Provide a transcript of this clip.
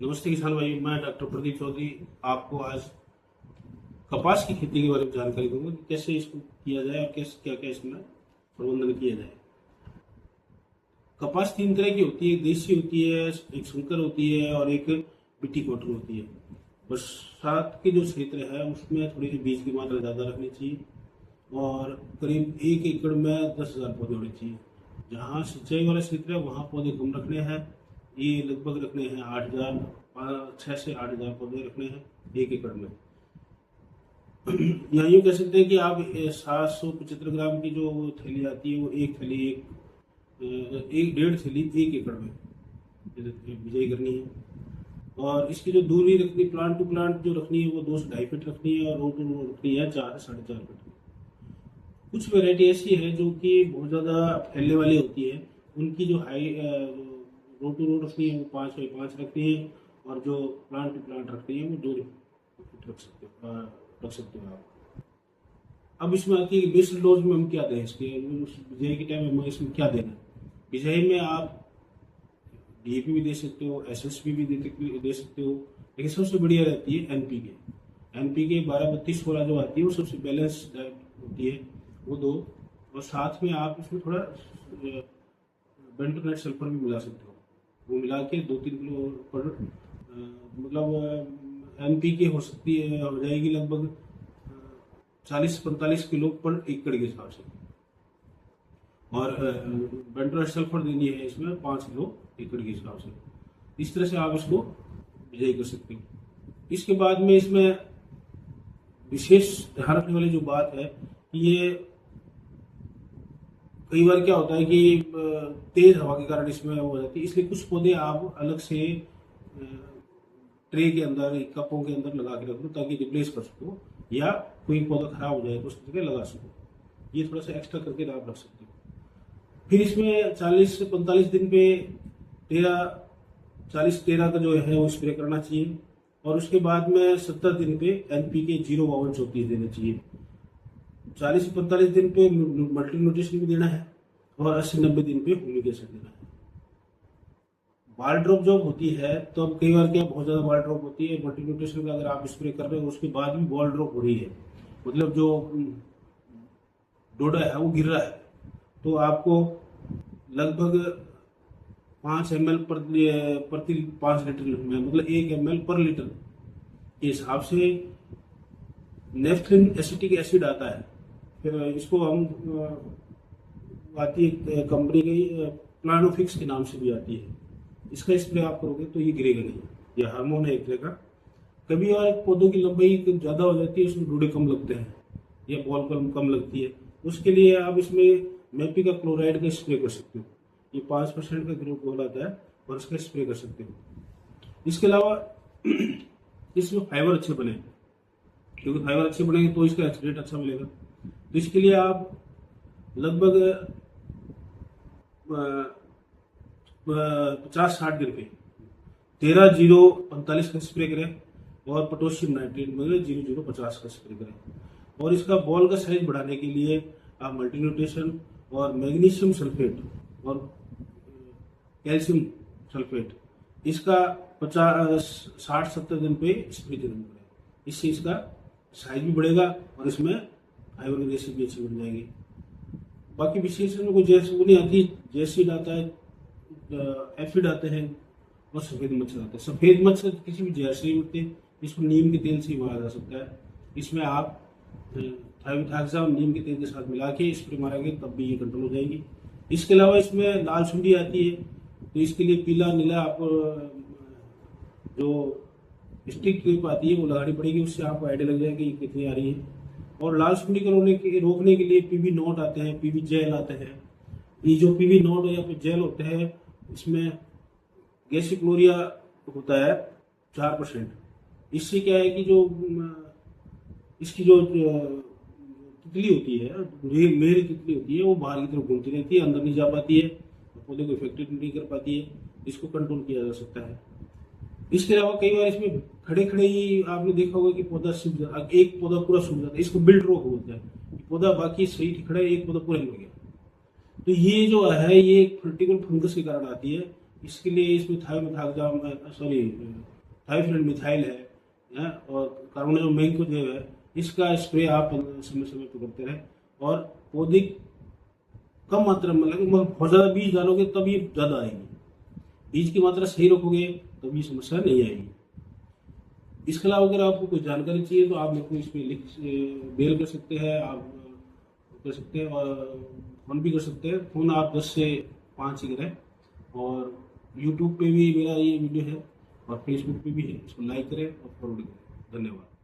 नमस्ते किसान भाई, मैं डॉक्टर प्रदीप चौधरी आपको आज कपास की खेती के बारे में जानकारी दूंगा कि कैसे इसको किया जाए और कैसे क्या क्या इसमें प्रबंधन किया जाए। कपास तीन तरह की होती है, देसी होती है, एक संकर होती है और एक मिट्टी कॉटन होती है। बरसात के जो क्षेत्र है उसमें थोड़ी सी बीज की मात्रा ज़्यादा रखनी चाहिए और करीब 1 एकड़ में 10,000 पौधे होने चाहिए। जहाँ सिंचाई वाला क्षेत्र है वहाँ पौधे कम रखने हैं, ये लगभग रखने हैं 8,000, 6 से 8,000 पौधे रखने हैं 1 एकड़ में। यहाँ यूँ कह सकते हैं कि आप 775 ग्राम की जो थैली आती है वो एक थैली एक डेढ़ थैली 1 एकड़ में बिजाई करनी है। और इसकी जो दूरी रखनी, प्लांट टू प्लांट जो रखनी है वो 2 से 2.5 फीट रखनी है और रो टू रो रखनी है 4 से 4.5 फीट। कुछ वैरायटी ऐसी है जो कि बहुत ज़्यादा फैलने वाली होती है, उनकी जो हाई रो टू रो रखनी है वो 5 बाई 5 रखती है और जो प्लांट टू प्लांट रखती है वो 2 फीट रख सकते हो आप। अब इसमें आती है कि बेसल डोज में हम क्या दें, इसके बिजाई के टाइम में इसमें क्या देना है। बिजाई में आप डीएपी भी दे सकते हो, एसएसपी भी दे सकते हो, लेकिन सबसे बढ़िया रहती है एनपीके। एनपीके 12-32-16 जो आती है वो सबसे बैलेंस होती है, वो दो। और साथ में आप इसमें थोड़ा बेंटोनाइट सल्फर भी मिला सकते हो, वो मिला के 2-3 किलो पर मतलब एनपीके हो जाएगी लगभग 40-45 किलो पर एकड़ के हिसाब से। और बेंटोनाइट सल्फर देनी है इसमें 5 किलो एकड़ के हिसाब से। इस तरह से आप इसको बिजाई कर सकते हो। इसके बाद में इसमें विशेष ध्यान रखने वाली जो बात है कि ये कई बार क्या होता है कि तेज हवा के कारण इसमें हो जाती है, इसलिए कुछ पौधे आप अलग से ट्रे के अंदर, कपों के अंदर लगा के रख दो ताकि रिप्लेस कर सको, या कोई पौधा खराब हो जाए तो उस जगह लगा सको। ये थोड़ा सा एक्स्ट्रा करके आप रख सकते हो। फिर इसमें 40 से 45 दिन पे 40-13 का जो है वो स्प्रे करना चाहिए और उसके बाद में 70 दिन पे एनपीके 052-34 देना चाहिए। 40 से 45 दिन पे मल्टी न्यूट्रिशन भी देना है और 80-90 दिन पे ह्यूमिक एसिड देना है। बॉल ड्रॉप जब होती है तो अब कई बार क्या बहुत ज़्यादा बॉल ड्रॉप होती है, मल्टी न्यूट्रिशन का अगर आप स्प्रे कर रहे हो उसके बाद भी बॉल ड्रॉप हो रही है, मतलब जो डोडा है वो गिर रहा है, तो आपको लगभग 5 ml प्रति 5 लीटर में, मतलब 1 ml पर लीटर के हिसाब से नेफ्थलिन एसिटिक एसिड आता है। फिर इसको हम आती है कंपनी की प्लानोफिक्स के नाम से भी आती है। इसका स्प्रे आप करोगे तो ये गिरेगा नहीं, ये हार्मोन है एक तरह का। कभी और पौधों की लंबाई ज़्यादा हो जाती है, उसमें डोडे कम लगते हैं या बॉल कम लगती है, उसके लिए आप इसमें मैपी का क्लोराइड का स्प्रे कर सकते हो। ये 5% का ग्रुप घोल आता है और इसका स्प्रे कर सकते हो। इसके अलावा इसमें फाइबर अच्छे बने, क्योंकि फाइबर अच्छे बनेंगे तो इसका रेट अच्छा मिलेगा। तो इसके लिए आप लगभग 50-60 दिन पे 13-0-45 का स्प्रे करें और पोटेशियम नाइट्रेट मतलब 0-0-50 का स्प्रे करें। और इसका बॉल का साइज बढ़ाने के लिए आप मल्टी न्यूट्रिशन और मैग्नीशियम सल्फेट और कैल्शियम सल्फेट इसका 60-70 दिन पे स्प्रे जरूर करें। इससे इसका साइज भी बढ़ेगा और इसमें फाइबर की रेशे भी अच्छी बढ़ जाएगी। बाकी विशेषण को जैसे वो नहीं आती, जैसिड आता है, एफिड आते हैं और सफ़ेद मच्छर आते हैं। सफ़ेद मच्छर किसी भी जहर से नहीं उठते, इसको नीम के तेल से ही मारा जा सकता है। इसमें आप थाइमिथाक्सा नीम के तेल के साथ मिला के स्प्रे मारेंगे तब भी ये कंट्रोल हो जाएगी। इसके अलावा इसमें लाल सुंडी आती है, तो इसके लिए पीला नीला आपको जो स्टिक क्लिप आती है वो लगानी पड़ेगी, उससे आपको आइडिया लग जाएगा कि कितनी आ रही है। और लाल सुंडी को रोकने के लिए पीवी नोट आते हैं, पीवी जेल आते हैं। ये जो पीवी नोट या फिर जेल होते हैं इसमें गैसिक्लोरिया होता है 4%। इससे क्या है कि जो इसकी जो तितली होती है, मेरी तितली होती है, वो बाहर की तरफ घूमती रहती है, अंदर नहीं जा पाती है, पौधे को इफेक्टेड नहीं कर पाती है। इसको कंट्रोल किया जा सकता है। इसके अलावा कई बार इसमें खड़े ही आपने देखा होगा कि पौधा सूख जाता, एक पौधा पूरा सूख जाता है, इसको बिल्ड रोग बोलते हैं। पौधा बाकी सही खड़ा है, एक पौधा पूरा हिल गया। तो ये जो है ये फर्टिकल फंगस के कारण आती है, इसके लिए इसमें थायोफ्लोराइड मिथाइल है, और कार्बोनेट मैंगो जो है, इसका स्प्रे आप समय समय पर करते रहे। और पौधे कम मात्रा में लगे, मगर बहुत ज़्यादा बीज डालोगे तब ये ज़्यादा आएगी। बीज की मात्रा सही रखोगे तब ये समस्या नहीं आएगी। इसके अलावा अगर आपको कोई जानकारी चाहिए तो आप मेरे को इस पर मेल कर सकते हैं, आप कर सकते हैं, और फोन भी कर सकते हैं। फोन आप 10 से 5 ही करें। और यूट्यूब पे भी मेरा ये वीडियो है और फेसबुक पे भी है, इसको लाइक करें और फॉरवर्ड करें। धन्यवाद।